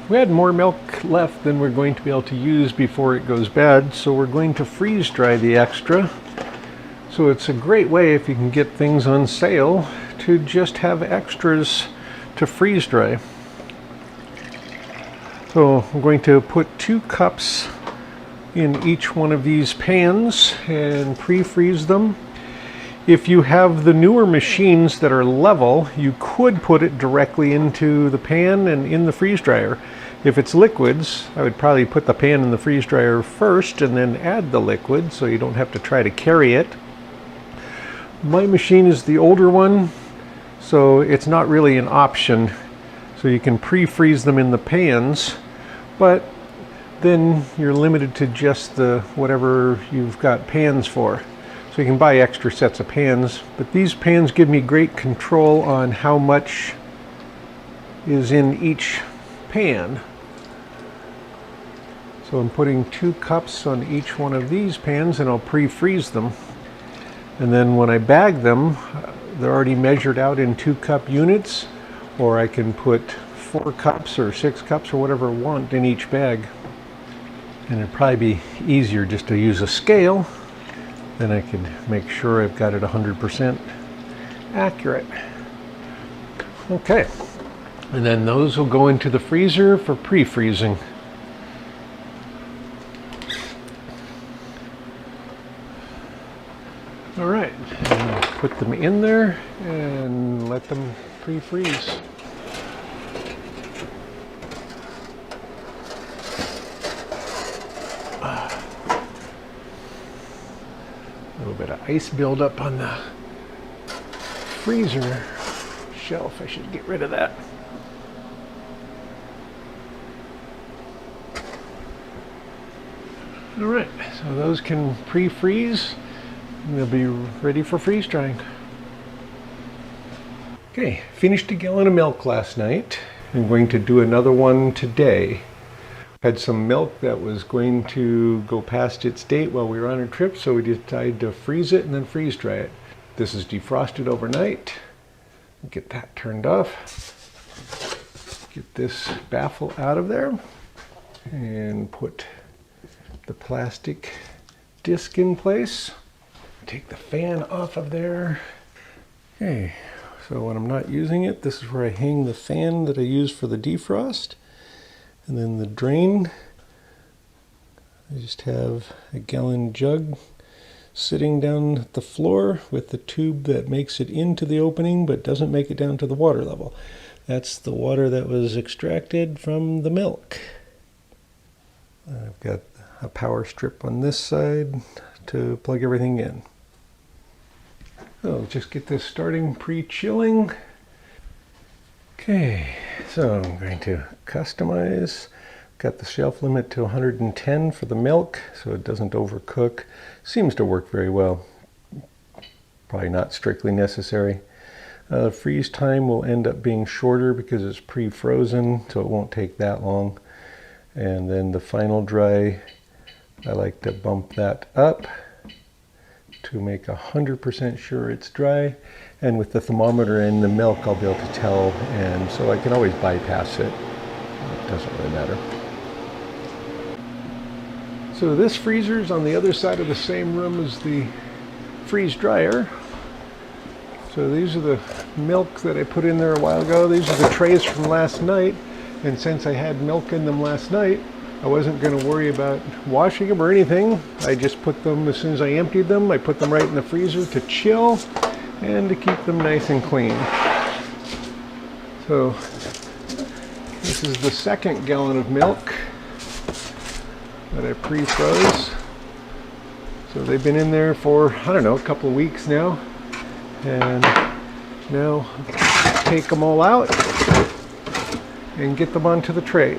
We had more milk left than we're going to be able to use before it goes bad, so we're going to freeze dry the extra. So it's a great way, if you can get things on sale, to just have extras to freeze dry. So I'm going to put 2 cups in each one of these pans and pre-freeze them. If you have the newer machines that are level, you could put it directly into the pan and in the freeze dryer. If it's liquids, I would probably put the pan in the freeze dryer first and then add the liquid so you don't have to try to carry it. My machine is the older one, so it's not really an option. So you can pre-freeze them in the pans, but then you're limited to just the whatever you've got pans for. So you can buy extra sets of pans, but these pans give me great control on how much is in each pan. So I'm putting 2 cups on each one of these pans and I'll pre-freeze them. And then when I bag them, they're already measured out in 2-cup units, or I can put 4 cups or 6 cups or whatever I want in each bag. And it'd probably be easier just to use a scale. Then I can make sure I've got it 100% accurate. Okay, and then those will go into the freezer for pre-freezing. All right, and put them in there and let them pre-freeze. A little bit of ice buildup on the freezer shelf. I should get rid of that. All right, so those can pre-freeze. They'll be ready for freeze drying. Okay, finished a gallon of milk last night. I'm going to do another one today. Had some milk that was going to go past its date while we were on a trip, so we decided to freeze it and then freeze dry it. This is defrosted overnight. Get that turned off. Get this baffle out of there and put the plastic disc in place. Take the fan off of there. Okay, so when I'm not using it, this is where I hang the fan that I use for the defrost. And then the drain, I just have a gallon jug sitting down at the floor with the tube that makes it into the opening but doesn't make it down to the water level. That's the water that was extracted from the milk. I've got a power strip on this side to plug everything in. So just get this starting pre-chilling. Okay, so I'm going to customize. Got the shelf limit to 110 for the milk so it doesn't overcook. Seems to work very well. Probably not strictly necessary. Freeze time will end up being shorter because it's pre-frozen, so it won't take that long. And then the final dry, I like to bump that up to make 100% sure it's dry. And with the thermometer in the milk, I'll be able to tell, and so I can always bypass it. It doesn't really matter. So this freezer's on the other side of the same room as the freeze dryer. So these are the milk that I put in there a while ago. These are the trays from last night. And since I had milk in them last night, I wasn't going to worry about washing them or anything. I just put them, as soon as I emptied them, I put them right in the freezer to chill and to keep them nice and clean. So this is the second gallon of milk that I pre-froze. So they've been in there for, I don't know, a couple of weeks now. And now take them all out and get them onto the trays.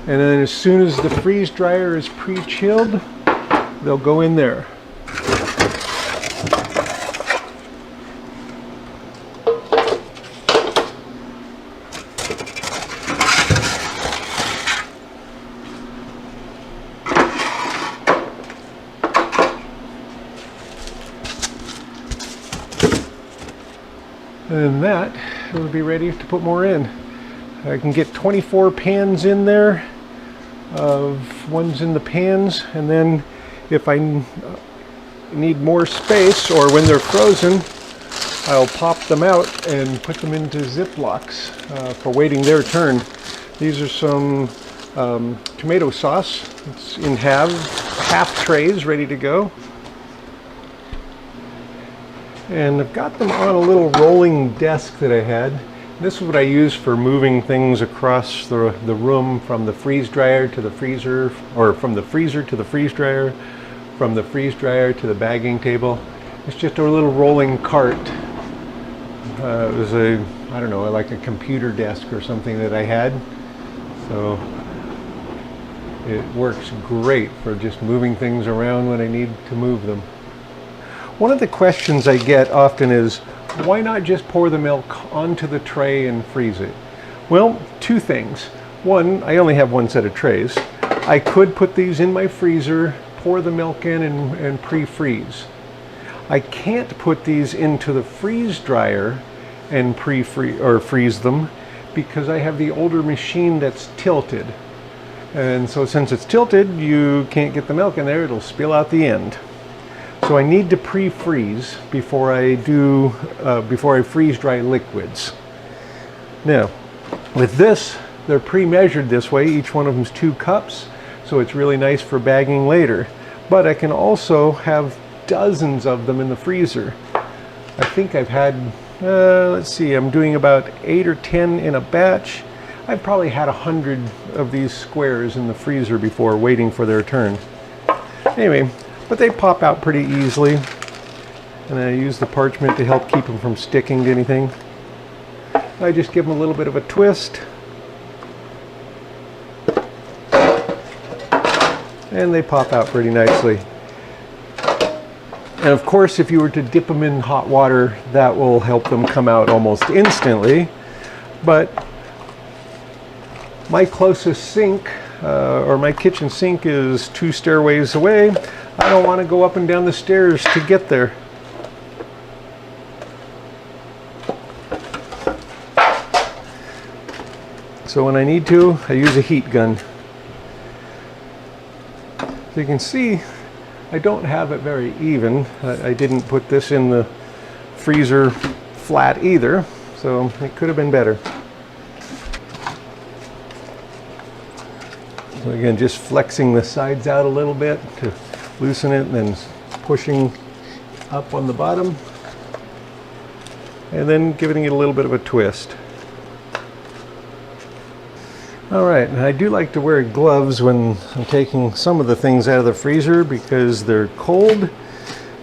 And then as soon as the freeze dryer is pre-chilled, they'll go in there. And that will be ready to put more in. I can get 24 pans in there, of ones in the pans, and then if I need more space or when they're frozen, I'll pop them out and put them into Ziplocs for waiting their turn. These are some tomato sauce. It's in half trays ready to go. And I've got them on a little rolling desk that I had. This is what I use for moving things across the room from the freeze dryer to the freezer, or from the freezer to the freeze dryer, from the freeze dryer to the bagging table. It's just a little rolling cart. It was I don't know, like a computer desk or something that I had. So it works great for just moving things around when I need to move them. One of the questions I get often is, why not just pour the milk onto the tray and freeze it? Well, two things. One, I only have one set of trays. I could put these in my freezer, pour the milk in and pre-freeze. I can't put these into the freeze dryer and freeze them because I have the older machine that's tilted. And so since it's tilted, you can't get the milk in there, it'll spill out the end. So I need to pre-freeze before I freeze dry liquids. Now, with this, they're pre-measured this way. Each one of them is 2 cups, so it's really nice for bagging later. But I can also have dozens of them in the freezer. I think I've had, let's see, I'm doing about 8 or 10 in a batch. I've probably had 100 of these squares in the freezer before, waiting for their turn. Anyway, but they pop out pretty easily, and I use the parchment to help keep them from sticking to anything. I just give them a little bit of a twist, and they pop out pretty nicely. And of course, if you were to dip them in hot water, that will help them come out almost instantly. But my closest sink, or my kitchen sink, is 2 stairways away. I don't want to go up and down the stairs to get there. So when I need to, I use a heat gun. So you can see, I don't have it very even. I didn't put this in the freezer flat either, so it could have been better. So again, just flexing the sides out a little bit to loosen it, and then pushing up on the bottom, and then giving it a little bit of a twist. All right, and I do like to wear gloves when I'm taking some of the things out of the freezer because they're cold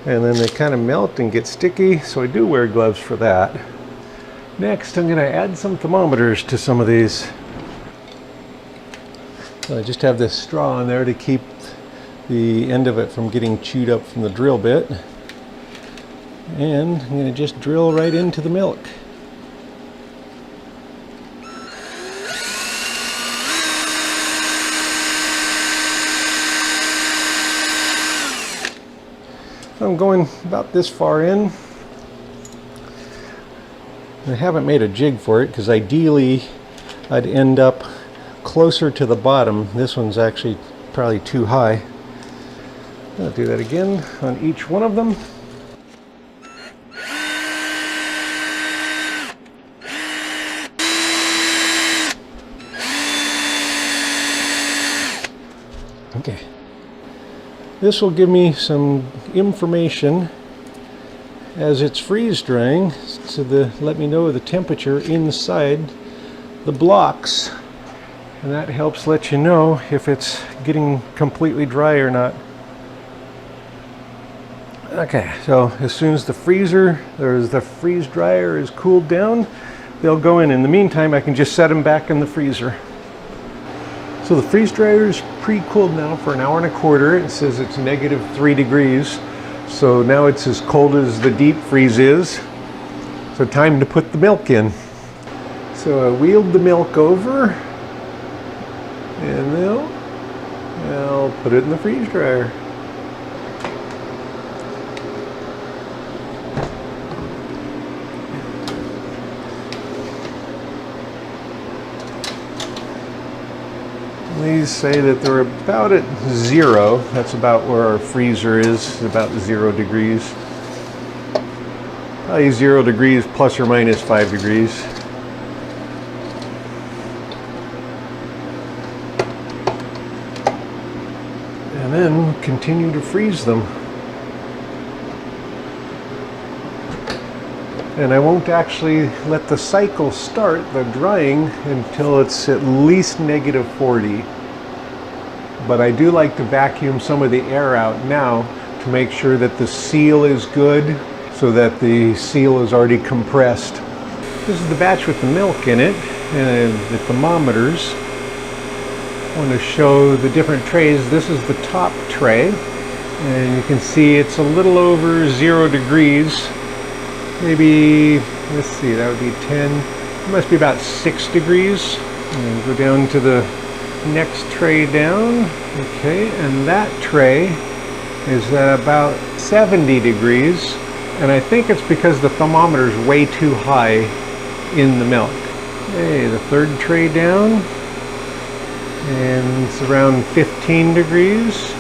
and then they kind of melt and get sticky, so I do wear gloves for that. Next, I'm going to add some thermometers to some of these. So I just have this straw on there to keep the end of it from getting chewed up from the drill bit. And I'm going to just drill right into the milk. So I'm going about this far in. I haven't made a jig for it because ideally I'd end up closer to the bottom. This one's actually probably too high. I'll do that again on each one of them. Okay. This will give me some information as it's freeze drying to let me know the temperature inside the blocks. And that helps let you know if it's getting completely dry or not. Okay, so as soon as the freeze dryer is cooled down, they'll go in. In the meantime, I can just set them back in the freezer. So the freeze dryer is pre-cooled now for an hour and a quarter. It says it's -3 degrees. So now it's as cold as the deep freeze is. So time to put the milk in. So I wheeled the milk over, and I'll put it in the freeze dryer. These say that they're about at 0. That's about where our freezer is, about 0 degrees. Probably 0 degrees plus or minus 5 degrees. And then continue to freeze them. And I won't actually let the cycle start, the drying, until it's at least -40. But I do like to vacuum some of the air out now to make sure that the seal is good, so that the seal is already compressed. This is the batch with the milk in it, and the thermometers. I want to show the different trays. This is the top tray, and you can see it's a little over 0 degrees. Maybe, let's see, that would be 10. It must be about 6 degrees. And go down to the next tray down. Okay, and that tray is at about 70 degrees. And I think it's because the thermometer is way too high in the milk. Okay, the third tray down. And it's around 15 degrees.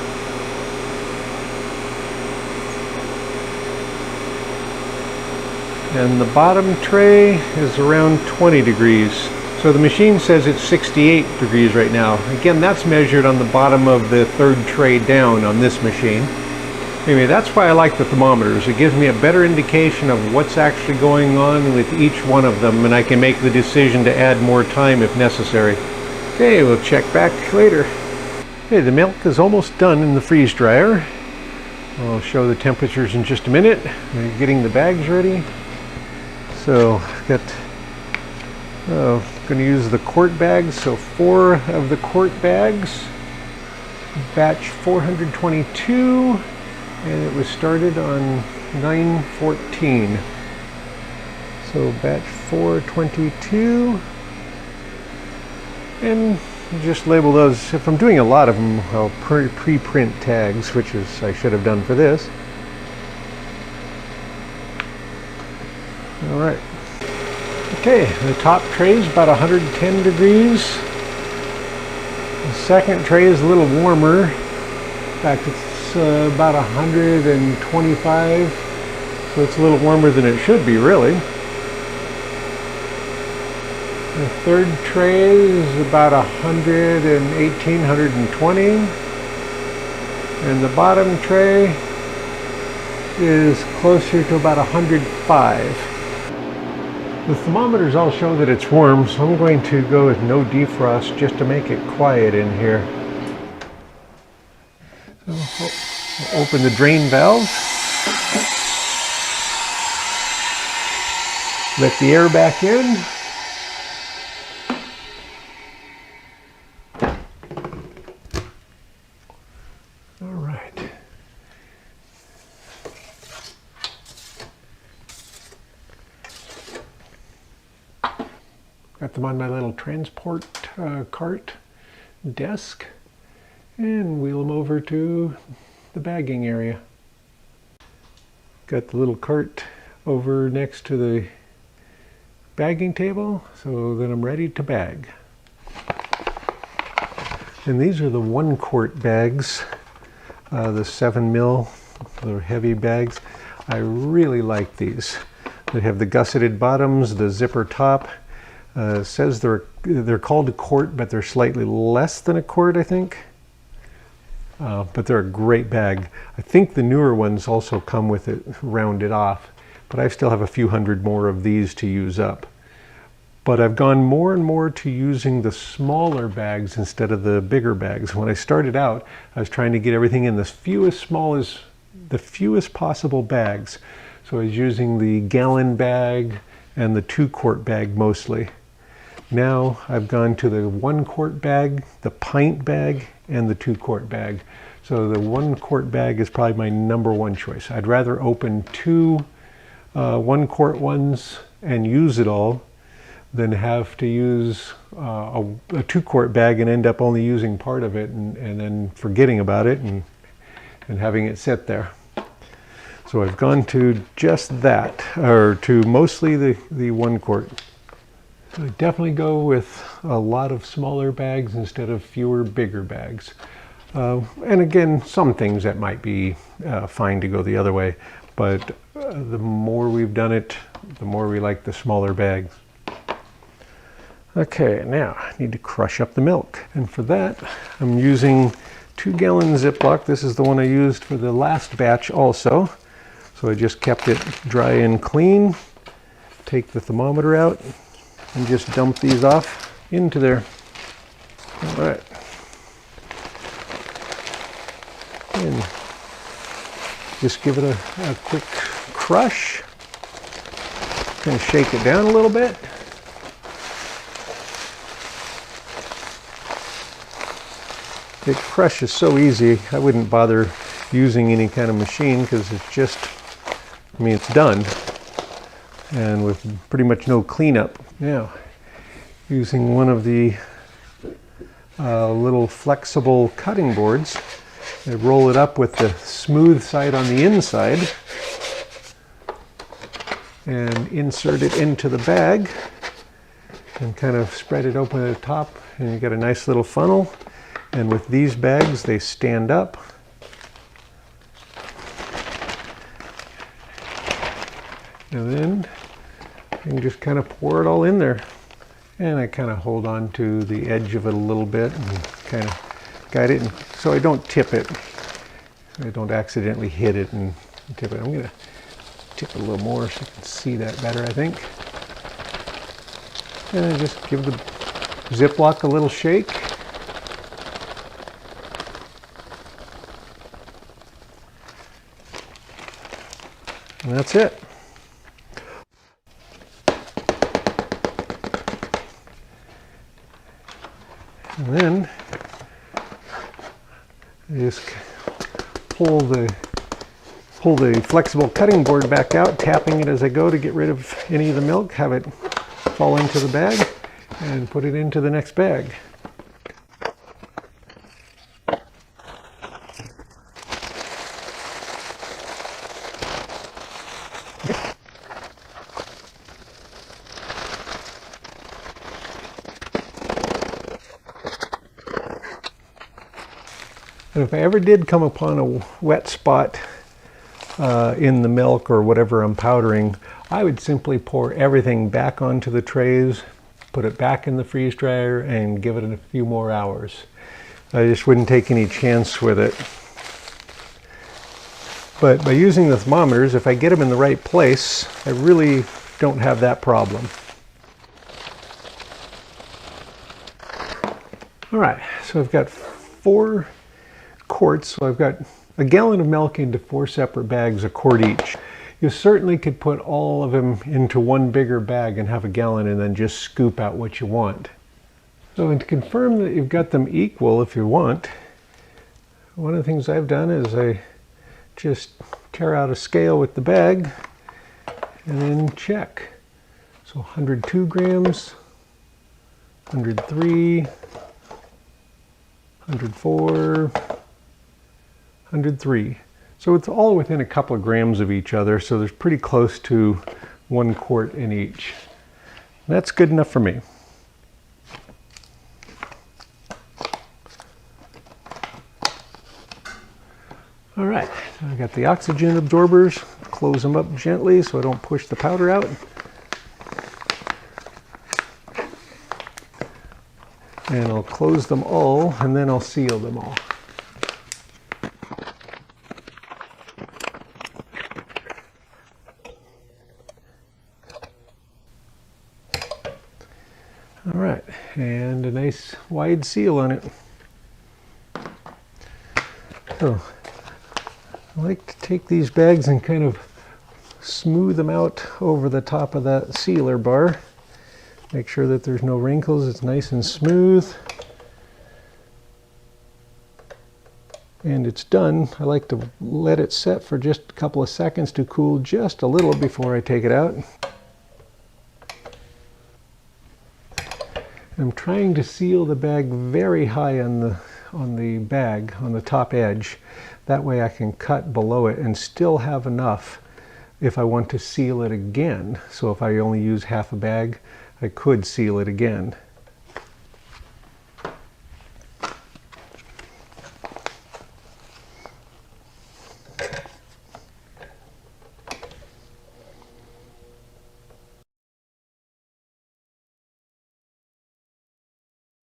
And the bottom tray is around 20 degrees. So the machine says it's 68 degrees right now. Again, that's measured on the bottom of the third tray down on this machine. Anyway, that's why I like the thermometers. It gives me a better indication of what's actually going on with each one of them, and I can make the decision to add more time if necessary. Okay, we'll check back later. Okay, the milk is almost done in the freeze dryer. I'll show the temperatures in just a minute. We're getting the bags ready. So I've got, going to use the quart bags, so 4 of the quart bags, batch 422, and it was started on 9/14. So batch 422, and just label those. If I'm doing a lot of them, I'll pre-print tags, which is I should have done for this. All right. Okay, the top tray is about 110 degrees. The second tray is a little warmer. In fact, it's about 125, so it's a little warmer than it should be, really. The third tray is about 118, 120. And the bottom tray is closer to about 105. The thermometers all show that it's warm, so I'm going to go with no defrost just to make it quiet in here. So I'll open the drain valve. Let the air back in. All right. Got them on my little transport cart desk, and wheel them over to the bagging area. Got the little cart over next to the bagging table, so that I'm ready to bag. And these are the 1 quart bags, the 7 mil, the heavy bags. I really like these. They have the gusseted bottoms, the zipper top. It says they're called a quart, but they're slightly less than a quart, I think. But they're a great bag. I think the newer ones also come with it rounded off, but I still have a few hundred more of these to use up. But I've gone more and more to using the smaller bags instead of the bigger bags. When I started out, I was trying to get everything in the fewest possible bags. So I was using the gallon bag and the 2 quart bag mostly. Now I've gone to the 1 quart bag, the pint bag, and the 2 quart bag. So the 1 quart bag is probably my #1 choice. I'd rather open 2 1 quart ones and use it all than have to use a 2 quart bag and end up only using part of it and then forgetting about it and having it sit there. So I've gone to just that, or to mostly the 1 quart. So I definitely go with a lot of smaller bags instead of fewer bigger bags. And again, some things that might be fine to go the other way, but the more we've done it, the more we like the smaller bags. Okay, now I need to crush up the milk. And for that, I'm using 2-gallon Ziploc. This is the one I used for the last batch also. So I just kept it dry and clean. Take the thermometer out and just dump these off into there. All right. And just give it a quick crush. Kind of shake it down a little bit. It crushes so easy, I wouldn't bother using any kind of machine because it's just, I mean, it's done. And with pretty much no cleanup. Now, using one of the little flexible cutting boards, I roll it up with the smooth side on the inside and insert it into the bag and kind of spread it open at the top, and you get a nice little funnel. And with these bags, they stand up. And then you can just kind of pour it all in there. And I kind of hold on to the edge of it a little bit and kind of guide it, so I don't tip it. I don't accidentally hit it and tip it. I'm going to tip it a little more so you can see that better, I think. And I just give the Ziploc a little shake. And that's it. And then I just pull the flexible cutting board back out, tapping it as I go to get rid of any of the milk, have it fall into the bag, and put it into the next bag. And if I ever did come upon a wet spot in the milk or whatever I'm powdering, I would simply pour everything back onto the trays, put it back in the freeze dryer, and give it a few more hours. I just wouldn't take any chance with it. But by using the thermometers, if I get them in the right place, I really don't have that problem. All right, so I've got 4 quarts, so I've got a gallon of milk into 4 separate bags, a quart each. You certainly could put all of them into one bigger bag and have a gallon and then just scoop out what you want. So to confirm that you've got them equal, if you want, one of the things I've done is I just tear out a scale with the bag and then check. So 102 grams, 103, 104, 103. So it's all within a couple of grams of each other, so there's pretty close to 1 quart in each. That's good enough for me. All right, so I got the oxygen absorbers. Close them up gently so I don't push the powder out. And I'll close them all, and then I'll seal them all. All right, and a nice wide seal on it. So I like to take these bags and kind of smooth them out over the top of that sealer bar. Make sure that there's no wrinkles, it's nice and smooth. And it's done. I like to let it set for just a couple of seconds to cool just a little before I take it out. I'm trying to seal the bag very high on the bag, on the top edge. That way I can cut below it and still have enough if I want to seal it again. So if I only use half a bag, I could seal it again.